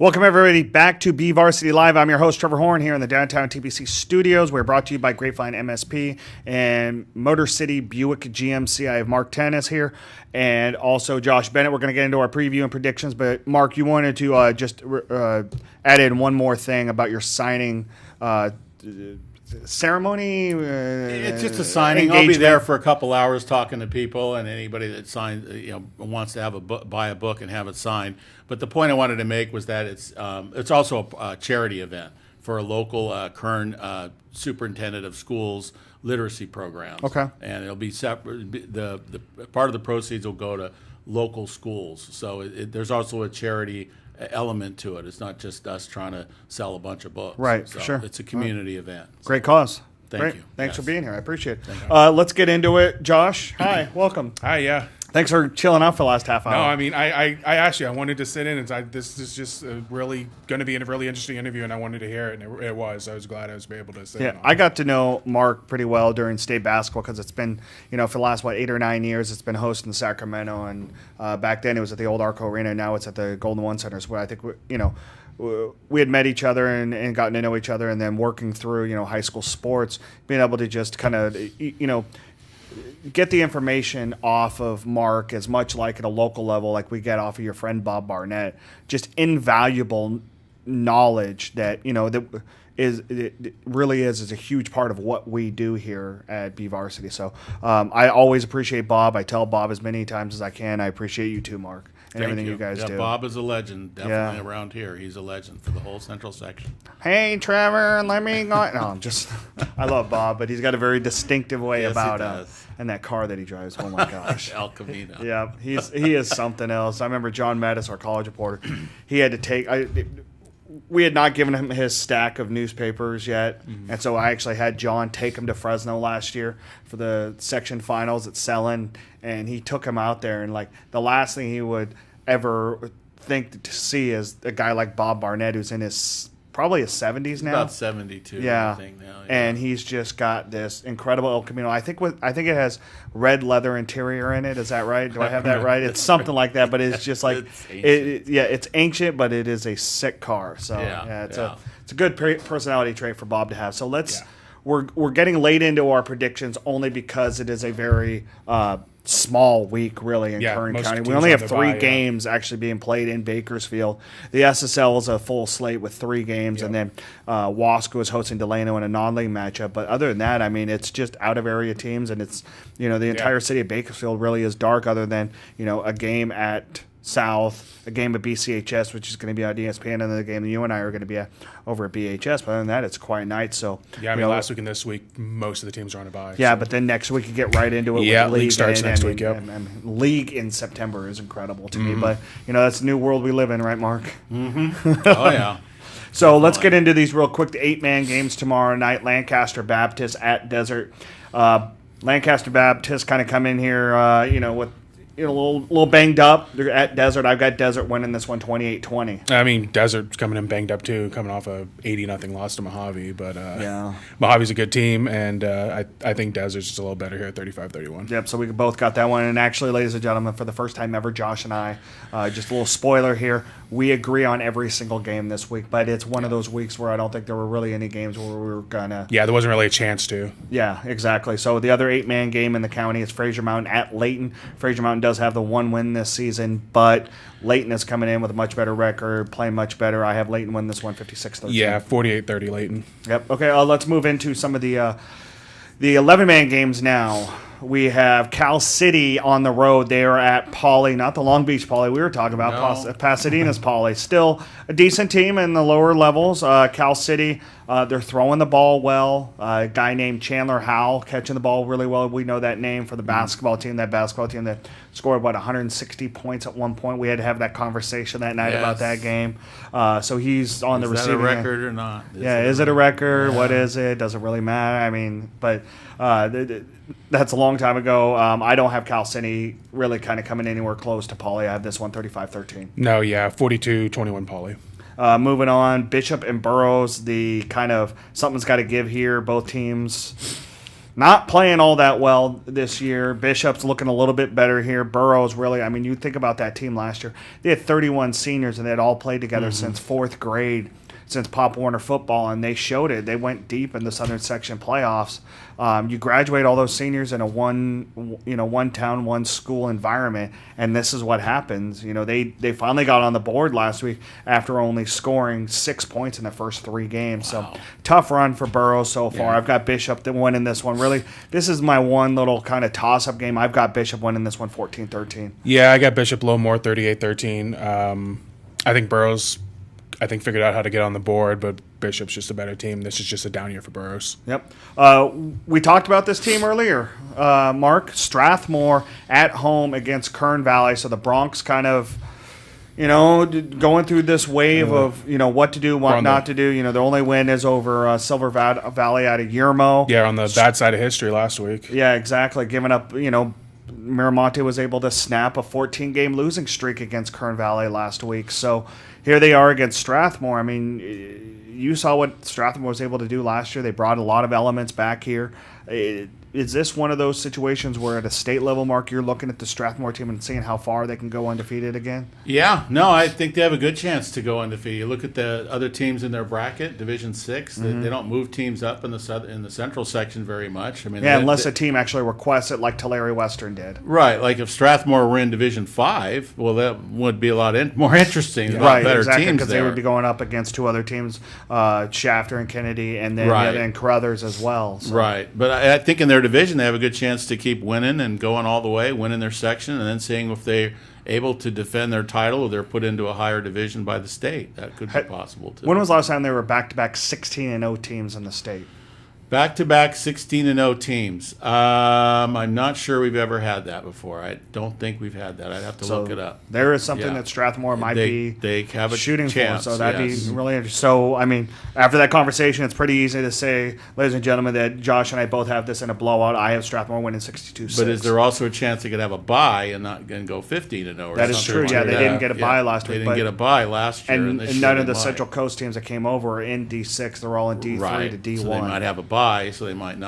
Welcome, everybody, back to BVarsity Live. I'm your host, Trevor Horn, here in the downtown TPC studios. We're brought to you by Grapevine MSP and Motor City Buick GMC. I have Mark Tennis here and also Josh Bennett. We're going to get into our preview and predictions, but Mark, you wanted to just add in one more thing about your signing ceremony. It's just a signing. Engagement. I'll be there for a couple hours talking to people and anybody that signs, wants to have buy a book and have it signed. But the point I wanted to make was that it's also a charity event for a local Kern superintendent of schools literacy programs. Okay. And it'll be separate. The part of the proceeds will go to local schools. So there's also a charity element to it. It's not just us trying to sell a bunch of books. Right, so sure. It's a community event. Great cause. Thank you. Thanks Yes. for being here. I appreciate it. Let's get into it. Josh, hi, welcome. Hi, yeah. Thanks for chilling out for the last half hour. No, I mean, I actually, I wanted to sit in and this is just really going to be a really interesting interview, and I wanted to hear it, and it was. I was glad I was able to sit in on it. I got to know Mark pretty well during state basketball because it's been, for the last, 8 or 9 years, it's been hosted in Sacramento, and back then it was at the old Arco Arena, now it's at the Golden One Centers, where I think, we had met each other and gotten to know each other, and then working through, high school sports, being able to just kind of, get the information off of Mark as much like at a local level, like we get off of your friend Bob Barnett, just invaluable knowledge that, that it really is a huge part of what we do here at BVarsity. So I always appreciate Bob. I tell Bob as many times as I can. I appreciate you too, Mark, and everything you guys do. Bob is a legend, definitely around here. He's a legend for the whole central section. Hey, Trevor, let me go. No, I love Bob, but he's got a very distinctive way about him. And that car that he drives, oh my gosh. El Camino. Yeah, he is something else. I remember John Mattis, our college reporter, he had to take we had not given him his stack of newspapers yet, and so I actually had John take him to Fresno last year for the section finals at Selland, and he took him out there, and the last thing he would ever think to see is a guy like Bob Barnett, who's in his probably his 70s now. About 72, I think now. Yeah. And he's just got this incredible El Camino. I think it has red leather interior in it. Is that right? Do I have that right? It's something like that, but it's just like it's ancient, but it is a sick car. So it's a good personality trait for Bob to have. So we're getting late into our predictions only because it is a very small week, really, in Kern County. We only have 3 games actually being played in Bakersfield. The SSL is a full slate with 3 games, and then Wasco is hosting Delano in a non-league matchup. But other than that, I mean, it's just out-of-area teams, and it's, the entire city of Bakersfield really is dark other than, a game at South, a game at BCHS, which is going to be on ESPN, and then the game that you and I are going to be over at BHS. But other than that, it's a quiet night. So last week and this week, most of the teams are on a bye. Yeah, but then next week you get right into it. Yeah, with the league starts next week. And league in September is incredible to me. But that's the new world we live in, right, Mark? Mm-hmm. Oh yeah. So let's get into these real quick. The 8-man games tomorrow night. Lancaster Baptist at Desert. Lancaster Baptist kind of come in here, with. A little banged up. They're at Desert. I've got Desert winning this one 28-20. I mean, Desert's coming in banged up too, coming off a 80-0 loss to Mojave. But Mojave's a good team, and I think Desert's just a little better here at 35-31. Yep, so we both got that one. And actually, ladies and gentlemen, for the first time ever, Josh and I, just a little spoiler here, we agree on every single game this week, but it's one of those weeks where I don't think there were really any games where we were going to... Yeah, there wasn't really a chance to. Yeah, exactly. So the other 8-man game in the county is Fraser Mountain at Layton. Fraser Mountain does have the 1 win this season, but Layton is coming in with a much better record, playing much better. I have Layton win this one 56-13. Yeah, 48-30 Layton. Yep. Okay, let's move into some of the 11-man games now. We have Cal City on the road. They are at Poly, not the Long Beach Poly we were talking about, Pasadena's Poly. Still a decent team in the lower levels. Cal City, they're throwing the ball well. A guy named Chandler Howell catching the ball really well. We know that name for the basketball team, that scored, 160 points at one point. We had to have that conversation that night about that game. So he's on the receiving end. Is that a record or not? Is it a record? Yeah. What is it? Doesn't really matter. I mean, but that's a long time ago. I don't have Cal City really kind of coming anywhere close to Poly. I have this one 35-13. No, 42-21 Poly. Moving on, Bishop and Burroughs, the kind of something's got to give here. Both teams not playing all that well this year. Bishop's looking a little bit better here. Burroughs really, I mean, you think about that team last year. They had 31 seniors, and they had all played together since fourth grade, since Pop Warner football, and they showed it. They went deep in the Southern Section playoffs. You graduate all those seniors in a one town, one school environment, and this is what happens. They finally got on the board last week after only scoring 6 points in the first 3 games. Wow. So tough run for Burroughs so far. Yeah. I've got Bishop that won in this one. Really, this is my one little kind of toss-up game. I've got Bishop winning this one 14-13. Yeah, I got Bishop a little more, 38-13. I think Burroughs figured out how to get on the board, but Bishop's just a better team. This is just a down year for Burroughs. Yep. We talked about this team earlier, Mark. Strathmore at home against Kern Valley. So the Bronx kind of, going through this wave of, what to do, what not to do. Their only win is over Silver Valley out of Yermo. Yeah, on the bad side of history last week. Yeah, exactly. Giving up, Miramonte was able to snap a 14-game losing streak against Kern Valley last week. So here they are against Strathmore. I mean, you saw what Strathmore was able to do last year. They brought a lot of elements back here. Is this one of those situations where at a state level, Mark, you're looking at the Strathmore team and seeing how far they can go undefeated again? Yeah, no, I think they have a good chance to go undefeated. You look at the other teams in their bracket, Division 6. They don't move teams up in the central section very much. I mean, unless a team actually requests it, like Tulare Western did. Right, like if Strathmore were in Division 5, well, that would be a lot more interesting. A lot better teams because they would be going up against 2 other teams, Shafter and Kennedy, and then and Carruthers as well. So. Right, but I think in their division they have a good chance to keep winning and going all the way, winning their section, and then seeing if they're able to defend their title or they're put into a higher division by the state. That could be possible too. When was the last time they were back-to-back 16-0 teams in the state? Back-to-back 16-0 teams. I'm not sure we've ever had that before. I don't think we've had that. I'd have to look it up. There is something that Strathmore might be they have a shooting chance, for, so that'd be really interesting. So, I mean, after that conversation, it's pretty easy to say, ladies and gentlemen, that Josh and I both have this in a blowout. I have Strathmore winning 62-6. But is there also a chance they could have a bye and go 15-0? That is true. Yeah, they didn't get a bye last week. They didn't get a bye last year. And none of the Central Coast teams that came over are in D6. They're all in D3 to D1. So they might have a bye, so they might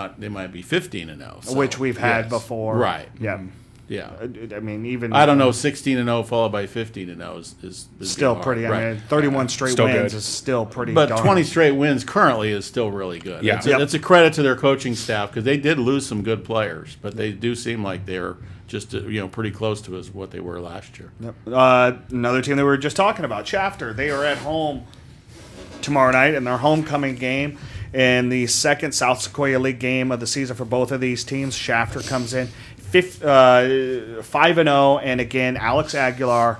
be 15-0, so, which we've had before. Right. Yeah. Yeah. I mean, even I don't know. 16-0 followed by 15-0 is still pretty. I mean, 31 straight wins is still pretty. But 20 straight wins currently is still really good. Yeah. It's a credit to their coaching staff because they did lose some good players, but they do seem like they're just pretty close to what they were last year. Yep. Another team that we were just talking about, Shafter. They are at home tomorrow night in their homecoming game. In the second South Sequoia League game of the season for both of these teams, Shafter comes in 5-0, and again, Alex Aguilar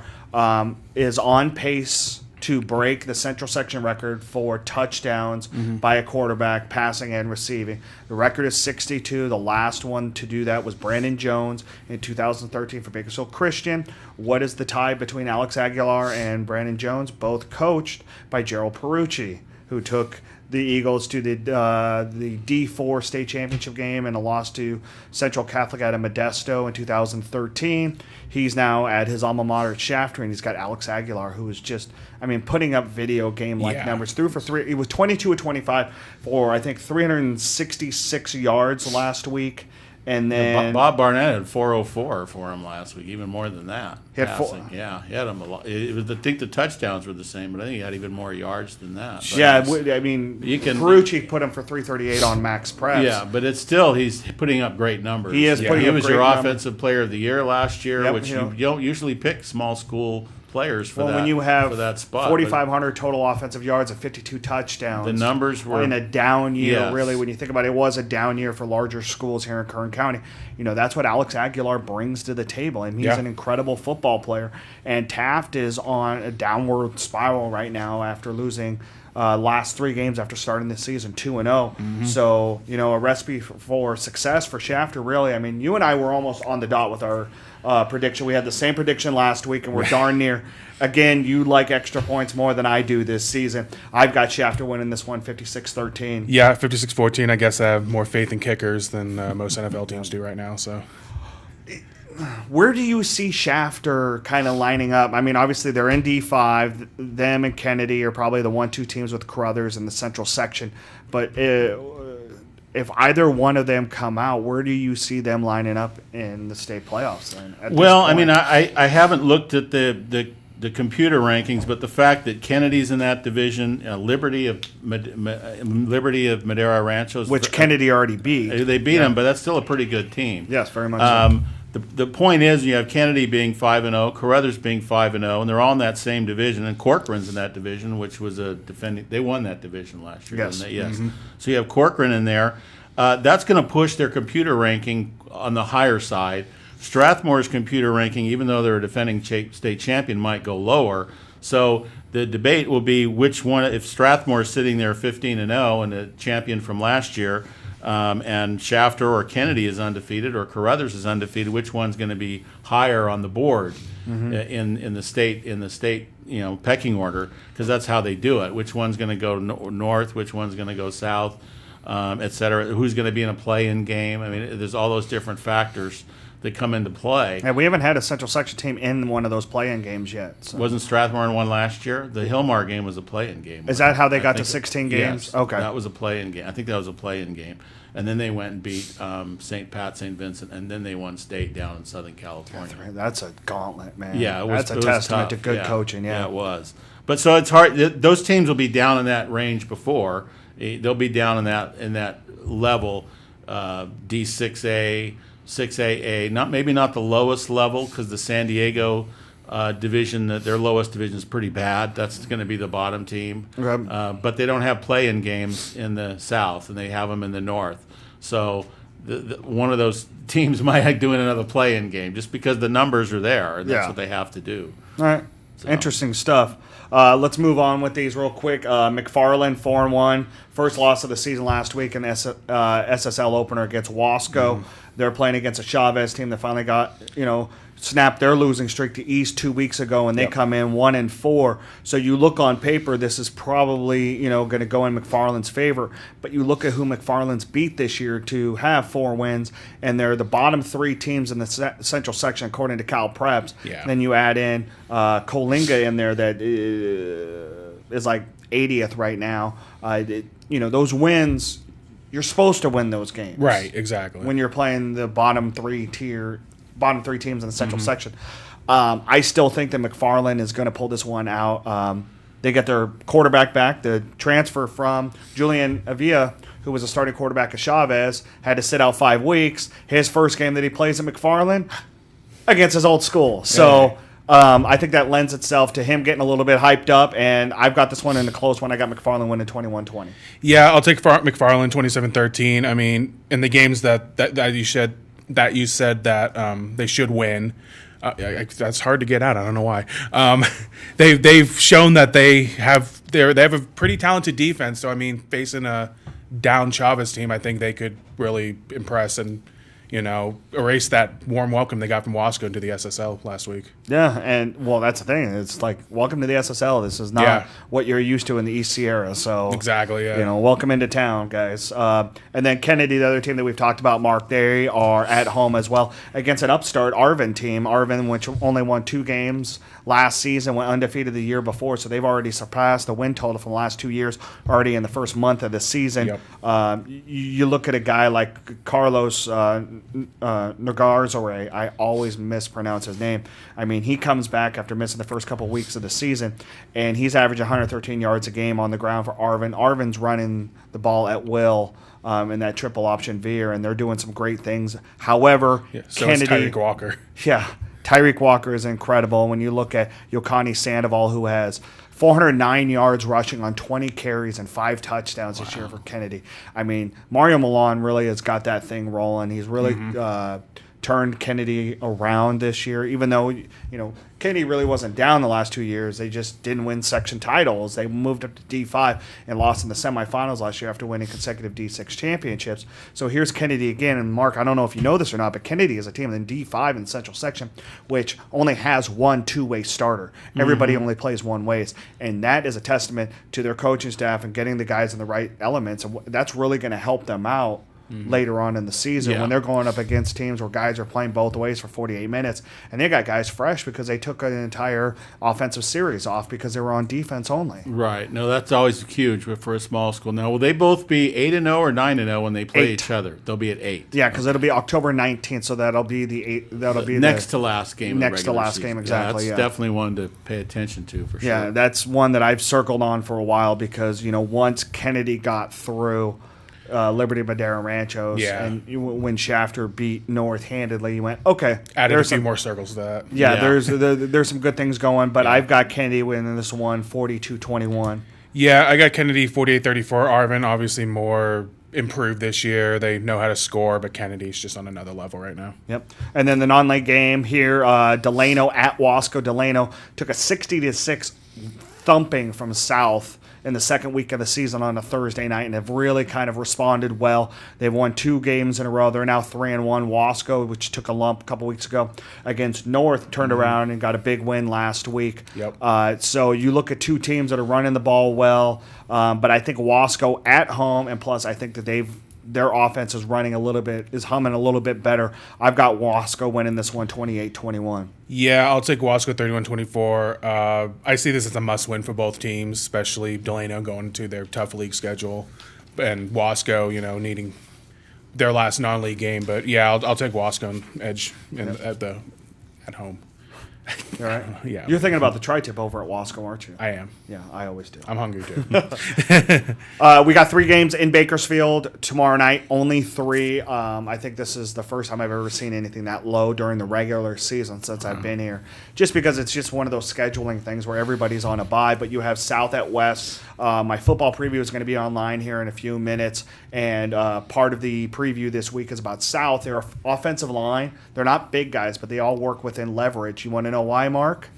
is on pace to break the Central Section record for touchdowns by a quarterback, passing and receiving. The record is 62. The last one to do that was Brandon Jones in 2013 for Bakersfield Christian. What is the tie between Alex Aguilar and Brandon Jones? Both coached by Gerald Perucci, who took the Eagles to the D4 state championship game and a loss to Central Catholic out of Modesto in 2013. He's now at his alma mater at Shafter, and he's got Alex Aguilar, who is just, putting up video game-like numbers. Threw for 3. He was 22 of 25 for, I think, 366 yards last week. And then Bob Barnett had 404 for him last week, even more than that. He had he had him a lot. I think the touchdowns were the same, but I think he had even more yards than that. But Perucci put him for 338 on max preps. Yeah, but it's still he's putting up great numbers. He is putting up great numbers. He was your offensive player of the year last year, which you don't usually pick small school players for that. When you have for that spot, 4,500 total offensive yards and 52 touchdowns, the numbers were in a down year. Really, when you think about it, it was a down year for larger schools here in Kern County. That's what Alex Aguilar brings to the table, and he's an incredible football player. And Taft is on a downward spiral right now after losing last 3 games after starting this season 2-0. So a recipe for success for Shafter. Really, you and I were almost on the dot with our prediction. We had the same prediction last week, and we're darn near. Again, you like extra points more than I do this season. I've got Shafter winning this one 56-13. Yeah, 56-14. I guess I have more faith in kickers than most NFL teams do right now. So, where do you see Shafter kind of lining up? Obviously they're in D5. Them and Kennedy are probably the 1-2 teams with Carruthers in the Central Section. But if either one of them come out, where do you see them lining up in the state playoffs then? Well, I mean, I haven't looked at the computer rankings, but the fact that Kennedy's in that division, Liberty of Madera Ranchos, which Kennedy already beat. They beat them, but that's still a pretty good team. Yes, very much so. The point is, you have Kennedy being 5-0, Carruthers being 5-0, and they're all in that same division. And Corcoran's in that division, which was they won that division last year, yes. didn't they? Yes. Mm-hmm. So you have Corcoran in there. That's going to push their computer ranking on the higher side. Strathmore's computer ranking, even though they're a defending state champion, might go lower. So the debate will be which one. If Strathmore's sitting there 15-0 and a champion from last year, and Shafter or Kennedy is undefeated, or Carruthers is undefeated, which one's going to be higher on the board in the state pecking order? Because that's how they do it. Which one's going to go north? Which one's going to go south? Et cetera. Who's going to be in a play-in game? I mean, there's all those different factors that come into play. And we haven't had a Central Section team in one of those play-in games yet. So. Wasn't Strathmore in one last year? The Hillmar game was a play-in game. Is that how they got to 16 games? Yes, okay. That was a play-in game. I think that was a play-in game. And then they went and beat St. Pat, St. Vincent, and then they won state down in Southern California. That's a gauntlet, man. Yeah, that's a testament to good coaching. Yeah, it was. But so it's hard. Those teams will be down in that range before. They'll be down in that level, D6A, 6AA. Maybe not the lowest level, because the San Diego division, their lowest division is pretty bad. That's going to be the bottom team. But they don't have play-in games in the South, and they have them in the North. So one of those teams might be doing another play-in game just because the numbers are there, and that's what they have to do. All right. So. Interesting stuff. Let's move on with these real quick. McFarland 4-1, first loss of the season last week in SSL opener against Wasco. They're playing against a Chavez team that finally got snapped their losing streak to East 2 weeks ago, and they come in 1-4. So you look on paper, this is probably going to go in McFarland's favor. But you look at who McFarland's beat this year to have 4 wins, and they're the bottom 3 teams in the Central Section according to Cal Preps. Yeah. Then you add in Coalinga in there that is like 80th right now. Those wins. You're supposed to win those games, right? Exactly. When you're playing the bottom three teams in the Central Section, I still think that McFarland is going to pull this one out. They get their quarterback back. The transfer from Julian Avila, who was a starting quarterback at Chavez, had to sit out 5 weeks. His first game that he plays at McFarland against his old school. So. I think that lends itself to him getting a little bit hyped up, and I've got this one in a close one. I got McFarland winning 21-20. Yeah, I'll take McFarland 27-13. I mean, in the games that you said that they should win, that's hard to get out. I don't know why. They've shown that they have a pretty talented defense. So I mean, facing a down Chavez team, I think they could really impress and erase that warm welcome they got from Wasco into the SSL last week. Yeah, and that's the thing. It's like, welcome to the SSL. This is not what you're used to in the East Sierra. So exactly, yeah. Welcome into town, guys. And then Kennedy, the other team that we've talked about, Mark, they are at home as well against an upstart Arvin team. Arvin, which only won 2 games last season, went undefeated the year before, so they've already surpassed the win total from the last 2 years already in the first month of the season. Yep. You look at a guy like Carlos Nagarzore, I always mispronounce his name. I mean, he comes back after missing the first couple weeks of the season, and he's averaging 113 yards a game on the ground for Arvin. Arvin's running the ball at will in that triple option veer, and they're doing some great things. However, so Kennedy, is Tyreek Walker. Yeah, Tyreek Walker is incredible. When you look at Yokani Sandoval, who has 409 yards rushing on 20 carries and 5 touchdowns this year for Kennedy. I mean, Mario Milan really has got that thing rolling. He's really turned Kennedy around this year, even though, Kennedy really wasn't down the last 2 years. They just didn't win section titles. They moved up to D5 and lost in the semifinals last year after winning consecutive D6 championships. So here's Kennedy again. And Mark, I don't know if you know this or not, but Kennedy is a team in D5 in the Central Section, which only has one 2-way starter. Everybody only plays one ways. And that is a testament to their coaching staff and getting the guys in the right elements. And that's really going to help them out later on in the season when they're going up against teams where guys are playing both ways for 48 minutes. And they got guys fresh because they took an entire offensive series off because they were on defense only. Right. No, that's always huge for a small school. Now, will they both be 8-0 or 9-0 when they play each other? They'll be at 8. Yeah, because it'll be October 19th, so that'll be the 8. That'll be next to last game. Next to last game, exactly. That's definitely one to pay attention to for sure. Yeah, that's one that I've circled on for a while because once Kennedy got through Liberty Madera Ranchos, and when Shafter beat North handedly, you went, okay. Added a few more circles to that. Yeah, there's some good things going, but I've got Kennedy winning this one 42-21. Yeah, I got Kennedy 48-34. Arvin, obviously more improved this year. They know how to score, but Kennedy's just on another level right now. Yep. And then the non-league game here, Delano at Wasco. Delano took a 60-6 thumping from South in the second week of the season on a Thursday night and have really kind of responded well. They've won 2 games in a row. They're now 3-1. Wasco, which took a lump a couple weeks ago against North, turned around and got a big win last week. Yep. So you look at 2 teams that are running the ball well, but I think Wasco at home, and plus I think that their offense is humming a little bit better. I've got Wasco winning this one 28-21. Yeah, I'll take Wasco 31-24. I see this as a must-win for both teams, especially Delano going to their tough league schedule, and Wasco, needing their last non-league game. But yeah, I'll take Wasco and edge at home. All right. Yeah. You're thinking about the tri-tip over at Wasco, aren't you? I am. Yeah, I always do. I'm hungry too. We got 3 games in Bakersfield tomorrow night. Only 3. I think this is the first time I've ever seen anything that low during the regular season since I've been here. Just because it's just one of those scheduling things where everybody's on a bye, but you have South at West. My football preview is going to be online here in a few minutes, and part of the preview this week is about South. Their offensive line, they're not big guys, but they all work within leverage. You want to know why, Mark?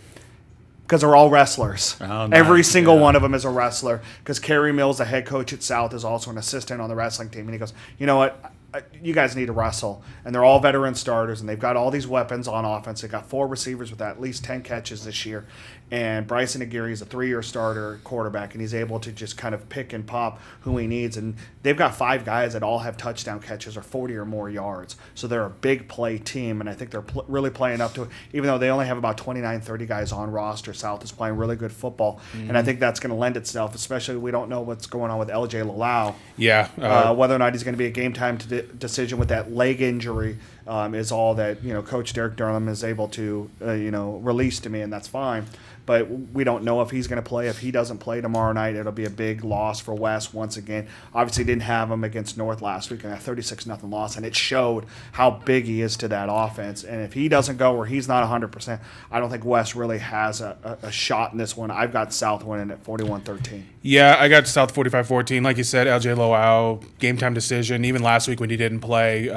Because they're all wrestlers. Oh, nice. Every single one of them is a wrestler. Because Kerry Mills, the head coach at South, is also an assistant on the wrestling team. And he goes, you know what? You guys need to wrestle. And they're all veteran starters, and they've got all these weapons on offense. They've got 4 receivers with at least 10 catches this year. And Bryson Aguirre is a 3-year starter quarterback, and he's able to just kind of pick and pop who he needs. And they've got 5 guys that all have touchdown catches or 40 or more yards. So they're a big play team, and I think they're really playing up to it. Even though they only have about 29, 30 guys on roster, South is playing really good football. And I think that's going to lend itself, especially we don't know what's going on with LJ Lalau. Yeah. Whether or not he's going to be a game-time decision with that leg injury is all that Coach Derek Durham is able to release to me, and that's fine. But we don't know if he's going to play. If he doesn't play tomorrow night, it'll be a big loss for West once again. Obviously, didn't have him against North last week in a 36-0 loss, and it showed how big he is to that offense. And if he doesn't go or he's not 100%, I don't think West really has a shot in this one. I've got South winning at 41-13. Yeah, I got South 45-14. Like you said, LJ Loau, game-time decision. Even last week when he didn't play,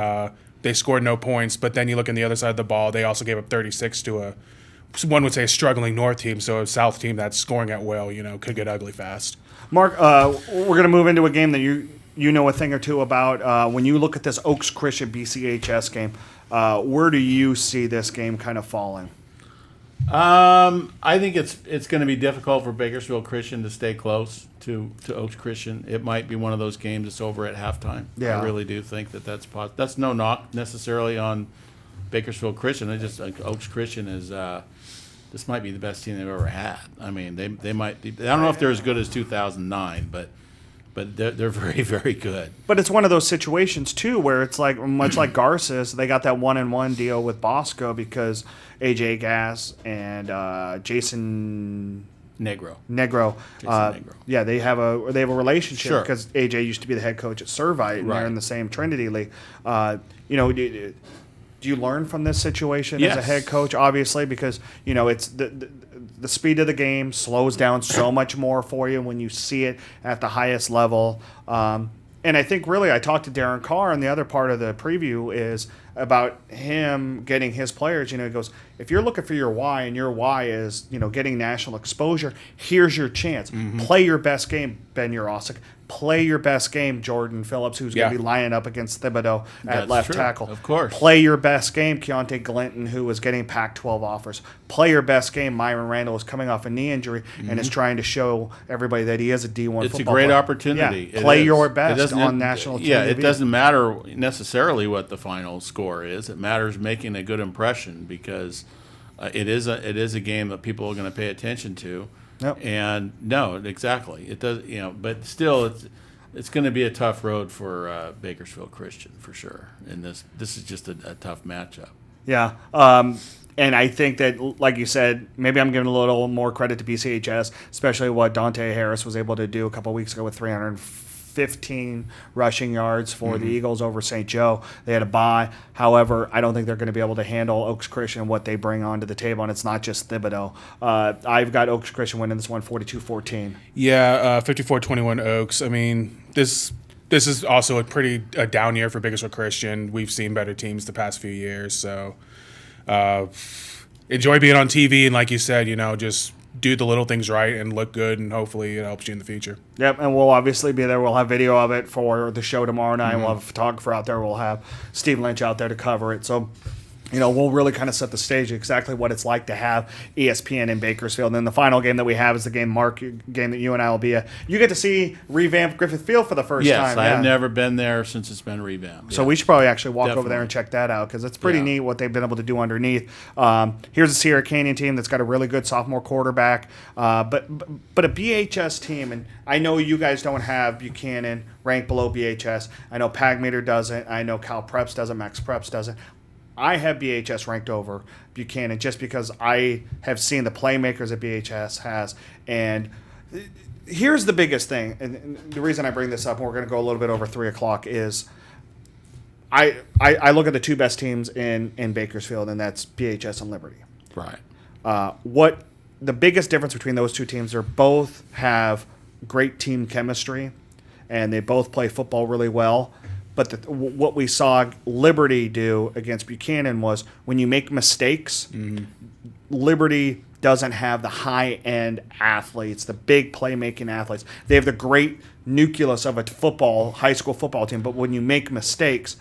they scored no points. But then you look on the other side of the ball, they also gave up 36 to one would say a struggling North team, so a South team that's scoring at will, could get ugly fast. Mark, we're going to move into a game that you know a thing or two about. When you look at this Oaks Christian BCHS game, where do you see this game kind of falling? I think it's going to be difficult for Bakersfield Christian to stay close to Oaks Christian. It might be one of those games that's over at halftime. Yeah. I really do think that's possible. That's no knock necessarily on Bakersfield Christian. Oaks Christian is this might be the best team they've ever had. I mean, they might be. I don't know if they're as good as 2009, but they're very, very good. But it's one of those situations too where it's like much like Garces, they got that 1-1 deal with Bosco because AJ Gass and Jason Negro. Yeah, they have a relationship Sure. because AJ used to be the head coach at Servite, and they're in the same Trinity League. Do you learn from this situation as a head coach? Obviously, because it's the speed of the game slows down so much more for you when you see it at the highest level. And I think really I talked to Darren Carr, and the other part of the preview is about him getting his players. He goes, if you're looking for your why and your why is, getting national exposure, here's your chance. Play your best game, Ben Urosic. Play your best game, Jordan Phillips, who's going to be lining up against Thibodeau at left tackle. Of course. Play your best game, Keontae Glinton, who was getting Pac-12 offers. Play your best game, Myron Randall is coming off a knee injury and is trying to show everybody that he is a D1 football player. It's a great opportunity. Yeah, play your best on national TV. Yeah, it doesn't matter necessarily what the final score is. It matters making a good impression because it is a game that people are going to pay attention to. Yep. And no, exactly. It does, but still, it's going to be a tough road for Bakersfield Christian for sure. And this is just a tough matchup. Yeah. And I think that, like you said, maybe I'm giving a little more credit to BCHS, especially what Dante Harris was able to do a couple of weeks ago with 315 rushing yards for the Eagles over St. Joe. They had a bye. However, I don't think they're going to be able to handle Oaks Christian and what they bring onto the table, and it's not just Thibodeau. I've got Oaks Christian winning this one 42-14. Yeah, 54-21 Oaks. I mean, this is also a down year for Bakersfield Christian. We've seen better teams the past few years, so enjoy being on TV, and like you said, just do the little things right and look good, and hopefully it helps you in the future. Yep, and we'll obviously be there. We'll have video of it for the show tomorrow night. We'll have a photographer out there. We'll have Steve Lynch out there to cover it. So, we'll really kind of set the stage exactly what it's like to have ESPN in Bakersfield. And then the final game that we have is the game, Mark, game that you and I will be at. You get to see revamped Griffith Field for the first time. Yes, I have never been there since it's been revamped. So we should probably actually walk over there and check that out because it's pretty neat what they've been able to do underneath. Here's a Sierra Canyon team that's got a really good sophomore quarterback, but a BHS team, and I know you guys don't have Buchanan ranked below BHS. I know Pagmeter doesn't. I know Cal Preps doesn't. Max Preps doesn't. I have BHS ranked over Buchanan just because I have seen the playmakers that BHS has. And here's the biggest thing, and the reason I bring this up, and we're going to go a little bit over 3 o'clock, is I look at the two best teams in Bakersfield, and that's BHS and Liberty. Right. What the biggest difference between those two teams are, both have great team chemistry, and they both play football really well. But what we saw Liberty do against Buchanan was when you make mistakes, Liberty doesn't have the high-end athletes, the big playmaking athletes. They have the great nucleus of a high school football team, but when you make mistakes,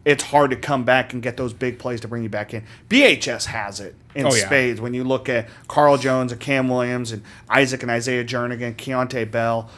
it's hard to come back and get those big plays to bring you back in. BHS has it in spades. When you look at Carl Jones and Cam Williams and Isaac and Isaiah Jernigan, Keontae Bell,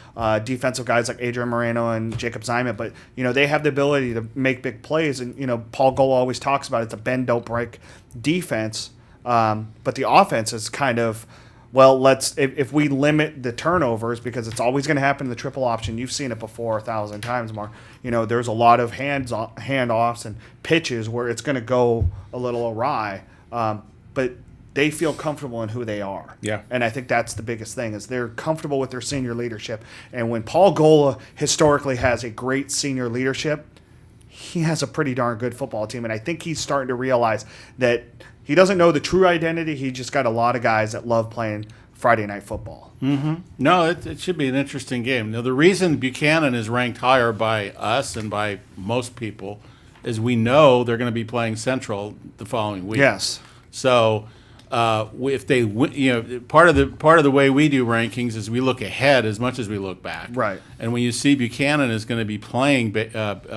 defensive guys like Adrian Moreno and Jacob Zyman, but they have the ability to make big plays. And Paul Gola always talks about it's a bend don't break defense, but the offense is kind of. Well, if we limit the turnovers, because it's always going to happen in the triple option. You've seen it before 1,000 times, Mark. There's a lot of handoffs and pitches where it's going to go a little awry. But they feel comfortable in who they are. Yeah. And I think that's the biggest thing, is they're comfortable with their senior leadership. And when Paul Gola historically has a great senior leadership, he has a pretty darn good football team. And I think he's starting to realize that he doesn't know the true identity. He just got a lot of guys that love playing Friday night football. Mm-hmm. No, it should be an interesting game. Now, the reason Buchanan is ranked higher by us and by most people is we know they're going to be playing Central the following week. Yes. So if they, part of the way we do rankings is we look ahead as much as we look back. Right. And when you see Buchanan is going to be playing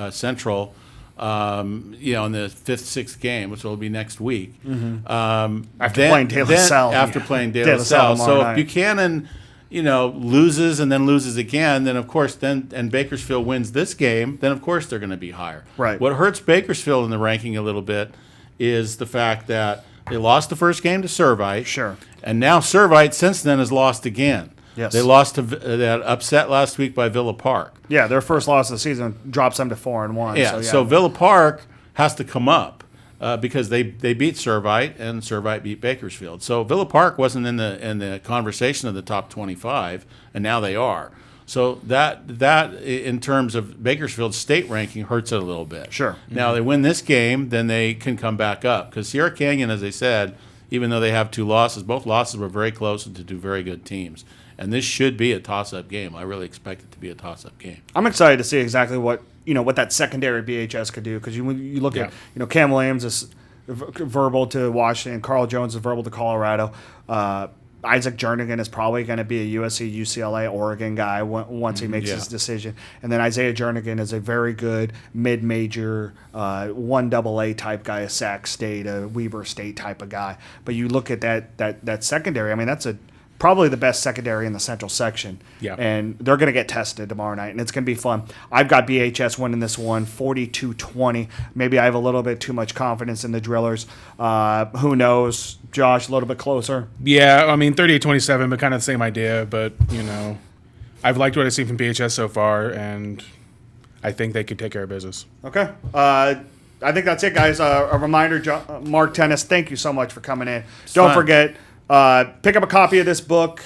Central. In the 5th, 6th game, which will be next week. After playing De La Salle. After playing De La Salle. So if Buchanan, loses and then loses again, then of course, and Bakersfield wins this game, then of course they're going to be higher. Right. What hurts Bakersfield in the ranking a little bit is the fact that they lost the first game to Servite. Sure. And now Servite since then has lost again. Yes. They lost to that upset last week by Villa Park. Yeah, their first loss of the season drops them to 4-1. Yeah, so Villa Park has to come up because they beat Servite and Servite beat Bakersfield. So Villa Park wasn't in the conversation of the top 25, and now they are. So that in terms of Bakersfield's state ranking hurts it a little bit. Sure. Now they win this game, then they can come back up because Sierra Canyon, as I said, even though they have 2 losses, both losses were very close to 2 very good teams. And this should be a toss-up game. I really expect it to be a toss-up game. I'm excited to see exactly what what that secondary BHS could do. Because you look at, Cam Williams is verbal to Washington, Carl Jones is verbal to Colorado. Isaac Jernigan is probably going to be a USC, UCLA, Oregon guy once he makes his decision. And then Isaiah Jernigan is a very good mid-major 1AA type guy, a Sac State, a Weber State type of guy. But you look at that secondary, I mean, that's probably the best secondary in the central section. Yeah. And they're going to get tested tomorrow night, and it's going to be fun. I've got BHS winning this one 42-20. Maybe I have a little bit too much confidence in the Drillers. Who knows? Josh, a little bit closer. Yeah, I mean, 38-27, but kind of the same idea. But, I've liked what I've seen from BHS so far, and I think they could take care of business. Okay. I think that's it, guys. A reminder, Mark Tennis, thank you so much for coming in. Don't forget, pick up a copy of this book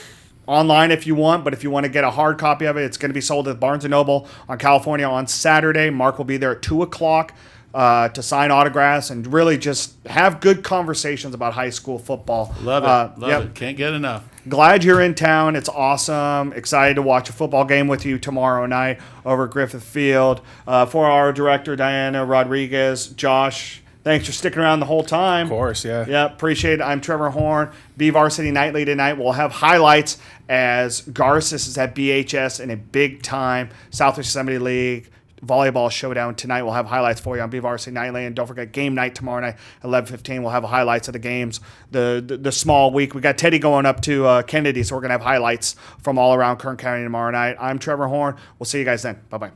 online if you want, but if you want to get a hard copy of it, it's going to be sold at Barnes & Noble on California on Saturday. Mark will be there at 2 o'clock to sign autographs and really just have good conversations about high school football. Love it. Love it. Can't get enough. Glad you're in town. It's awesome. Excited to watch a football game with you tomorrow night over at Griffith Field. For our director, Diana Rodriguez, Josh, thanks for sticking around the whole time. Of course, yeah. Yeah, appreciate it. I'm Trevor Horn. BVarsity Nightly tonight. We'll have highlights as Garces is at BHS in a big-time Southwest Yosemite League volleyball showdown tonight. We'll have highlights for you on BVarsity Nightly. And don't forget, game night tomorrow night, 11:15. We'll have highlights of the games. The small week. We got Teddy going up to Kennedy, so we're going to have highlights from all around Kern County tomorrow night. I'm Trevor Horn. We'll see you guys then. Bye-bye.